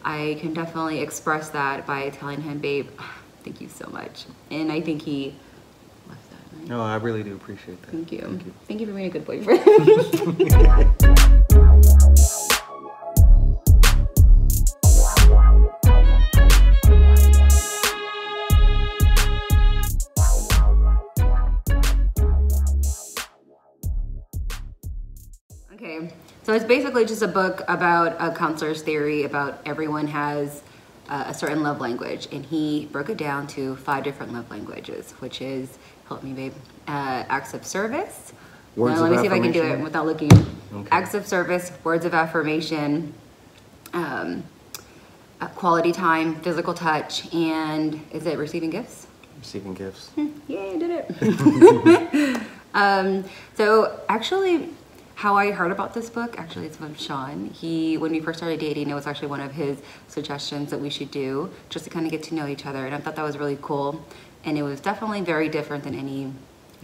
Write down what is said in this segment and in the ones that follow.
I can definitely express that by telling him, babe, thank you so much. And I think he loves that, right? No, I really do appreciate that. Thank you. Thank you. Thank you for being a good boyfriend. Okay, so it's basically just a book about a counselor's theory about everyone has a certain love language, and he broke it down to 5 different love languages, which is, help me babe, acts of service. Words Let of me see if I can do affirmation? it without looking. Okay. Acts of service, words of affirmation, quality time, physical touch, and is it receiving gifts? Receiving gifts. Yay, I did it. So actually, how I heard about this book, actually it's from Sean. When we first started dating, it was actually one of his suggestions that we should do just to kind of get to know each other. And I thought that was really cool. And it was definitely very different than any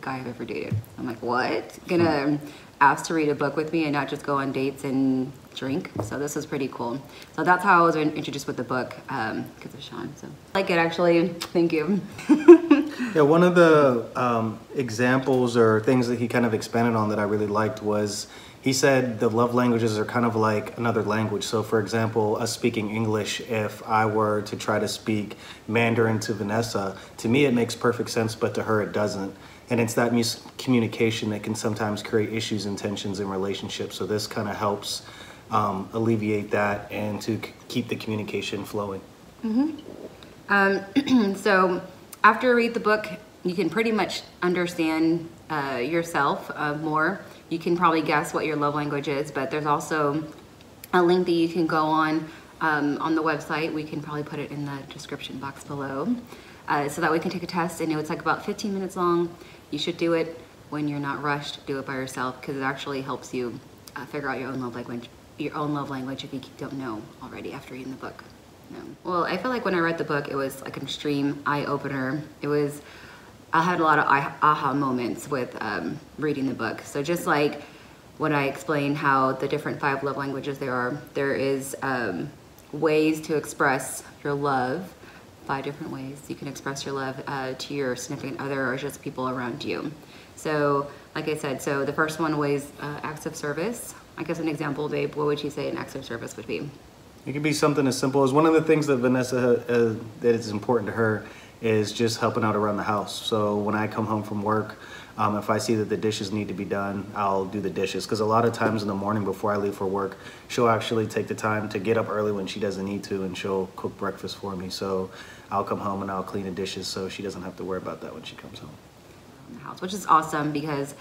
guy I've ever dated. I'm like, what? Gonna ask to read a book with me and not just go on dates and drink. So this was pretty cool. So that's how I was introduced with the book, because of Sean. So I like it actually. Thank you. Yeah, one of the examples or things that he kind of expanded on that I really liked was he said the love languages are kind of like another language. So for example, us speaking English, if I were to try to speak Mandarin to Vanessa, to me it makes perfect sense, but to her it doesn't. And it's that miscommunication that can sometimes create issues and tensions in relationships. So this kind of helps alleviate that and to keep the communication flowing. So after you read the book, you can pretty much understand yourself more. You can probably guess what your love language is, but there's also a link that you can go on the website. We can probably put it in the description box below. So that we can take a test, and it's like about 15 minutes long. You should do it when you're not rushed. Do it by yourself, because it actually helps you figure out your own love language if you don't know already after reading the book. No. Well, I feel like when I read the book, it was like an extreme eye-opener. I had a lot of aha moments with reading the book. So just like when I explained how the different 5 love languages there is ways to express your love, 5 different ways you can express your love to your significant other or just people around you. So like I said, so the first one was acts of service. I guess an example, babe, what would you say an acts of service would be? It could be something as simple as one of the things that Vanessa, that is important to her is just helping out around the house. So when I come home from work, if I see that the dishes need to be done, I'll do the dishes. Because a lot of times in the morning before I leave for work, she'll actually take the time to get up early when she doesn't need to, and she'll cook breakfast for me. So I'll come home and I'll clean the dishes so she doesn't have to worry about that when she comes home. In the house, which is awesome because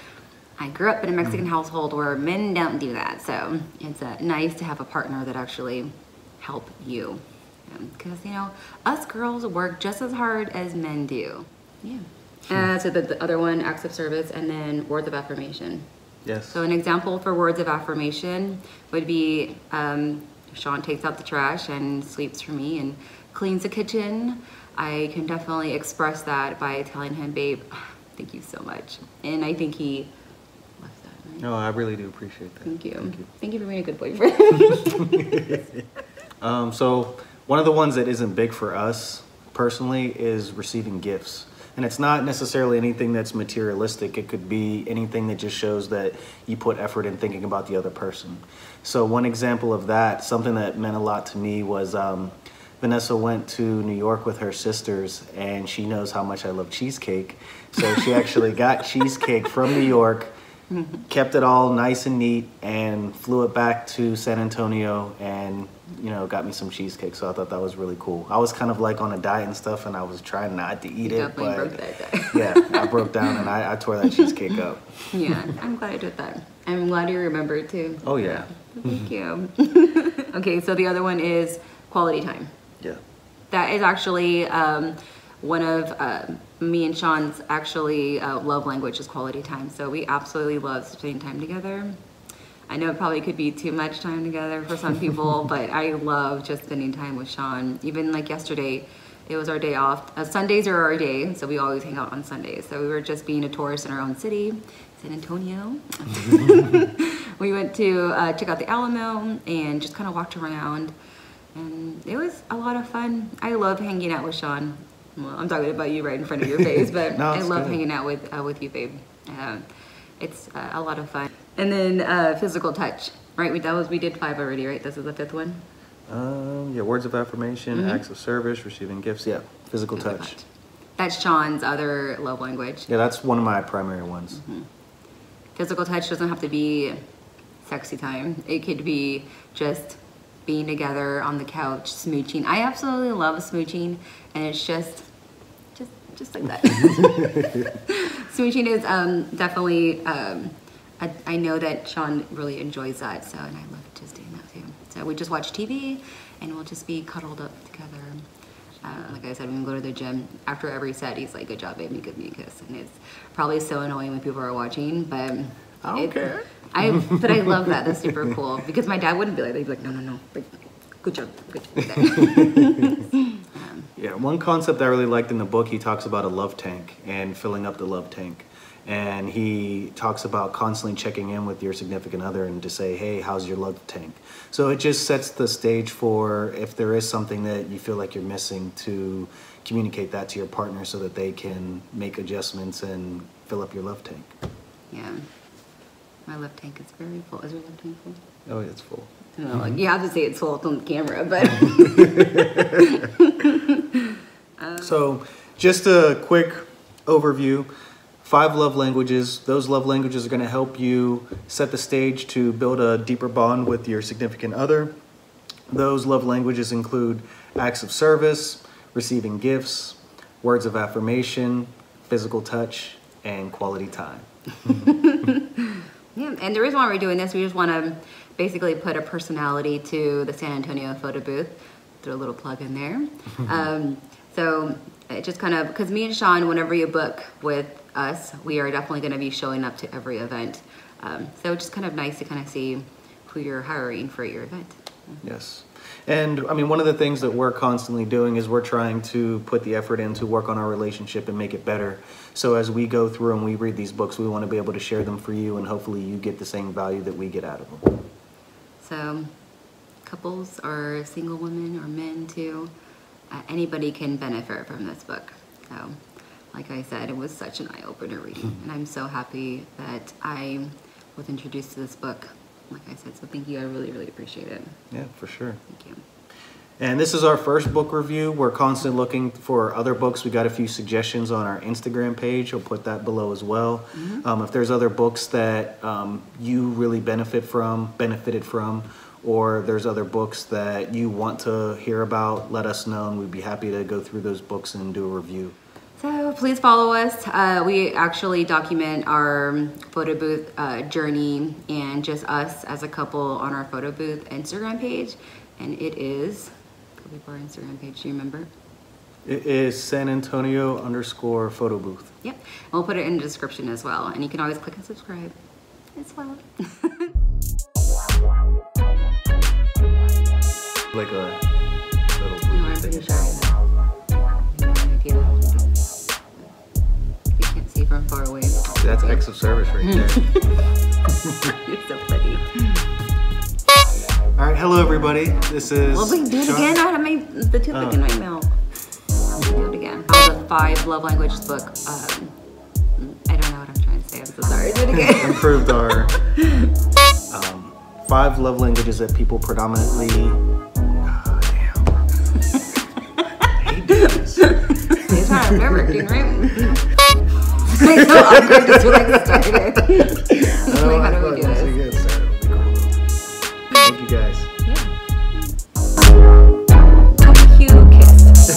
I grew up in a Mexican household where men don't do that. So it's nice to have a partner that actually help you. Because, us girls work just as hard as men do. Yeah. So the other one, acts of service, and then words of affirmation. Yes. So an example for words of affirmation would be Sean takes out the trash and sweeps for me and cleans the kitchen. I can definitely express that by telling him, babe, thank you so much. And I think he loves that, right? No, I really do appreciate that. Thank you. Thank you. Thank you for being a good boyfriend. So one of the ones that isn't big for us personally is receiving gifts. And it's not necessarily anything that's materialistic. It could be anything that just shows that you put effort in thinking about the other person. So one example of that, something that meant a lot to me was Vanessa went to New York with her sisters, and she knows how much I love cheesecake. So she actually got cheesecake from New York, kept it all nice and neat, and flew it back to San Antonio and, got me some cheesecake. So I thought that was really cool. I was kind of like on a diet and stuff, and I was trying not to eat it, but broke that day. yeah, I broke down and I tore that cheesecake up. Yeah, I'm glad I did that. I'm glad you remembered too. Oh yeah. Thank you. Okay, so the other one is quality time. Yeah. That is actually one of me and Sean's love language is quality time. So we absolutely love spending time together. I know it probably could be too much time together for some people, but I love just spending time with Sean. Even like yesterday, it was our day off. Sundays are our day, so we always hang out on Sundays. So we were just being a tourist in our own city, San Antonio. We went to check out the Alamo and just kind of walked around And it was a lot of fun. I love hanging out with Sean. Well, I'm talking about you right in front of your face, but No, I love good. hanging out with you, babe. It's a lot of fun. And then physical touch, right? We did 5 already, right? This is the 5th one. Yeah, words of affirmation, acts of service, receiving gifts. Yeah, physical touch. That's Sean's other love language. Yeah, that's one of my primary ones. Physical touch doesn't have to be sexy time. It could be just being together on the couch, smooching. I absolutely love smooching, and it's just like that. Smooching is definitely, I know that Sean really enjoys that, so, and I love just doing that too. So we just watch TV, and we'll just be cuddled up together. Like I said, when we go to the gym, after every set, he's like, good job, baby, give me a kiss. And it's probably so annoying when people are watching, but I don't care. But I love that. That's super cool. Because my dad wouldn't be like that. He'd be like, no. Like, good job. Yeah, one concept I really liked in the book, he talks about a love tank and filling up the love tank. And he talks about constantly checking in with your significant other and to say, hey, how's your love tank? So it just sets the stage for if there is something that you feel like you're missing, to communicate that to your partner so that they can make adjustments and fill up your love tank. Yeah. My love tank is very full. Is your love tank full? Oh, it's full. No, like, you have to say it's full on the camera, but... So just a quick overview. 5 love languages. Those love languages are going to help you set the stage to build a deeper bond with your significant other. Those love languages include acts of service, receiving gifts, words of affirmation, physical touch, and quality time. Yeah, and the reason why we're doing this, we just want to basically put a personality to the San Antonio photo booth. Throw a little plug in there. So it just kind of, because me and Sean, whenever you book with us, we are definitely going to be showing up to every event. So it's just kind of nice to kind of see who you're hiring for your event. Yes. And I mean, one of the things that we're constantly doing is we're trying to put the effort in to work on our relationship and make it better. So as we go through and we read these books, we want to be able to share them for you, and hopefully you get the same value that we get out of them. So couples or single women or men too, anybody can benefit from this book. So like I said, it was such an eye-opener reading, and I'm so happy that I was introduced to this book. Like I said, so thank you. I really, really appreciate it. Yeah, for sure. Thank you. And this is our first book review. We're constantly looking for other books. We got a few suggestions on our Instagram page. We'll put that below as well. If there's other books that you really benefited from, or there's other books that you want to hear about, let us know, and we'd be happy to go through those books and do a review. So please follow us. We actually document our photo booth journey and just us as a couple on our photo booth Instagram page. And it is, go before our Instagram page, do you remember? It is San Antonio _ photo booth. Yep, and we'll put it in the description as well. And you can always click and subscribe as well. Like a little No, I'm pretty sure I have no idea. You can't see from far away. That's acts of service right there. You're so funny. All right, hello everybody. This is. Well, wait, do it again. I had the toothpick in my mouth. Do it again. The 5 love languages book. I don't know what I'm trying to say. I'm so sorry. Do it again. Improved our 5 love languages that people predominantly. Oh, damn. I hate doing this. It's not nerve-wracking, right? It's so awkward just to like started. Like, how do we do this? Thank you guys. Yeah. Cute kiss.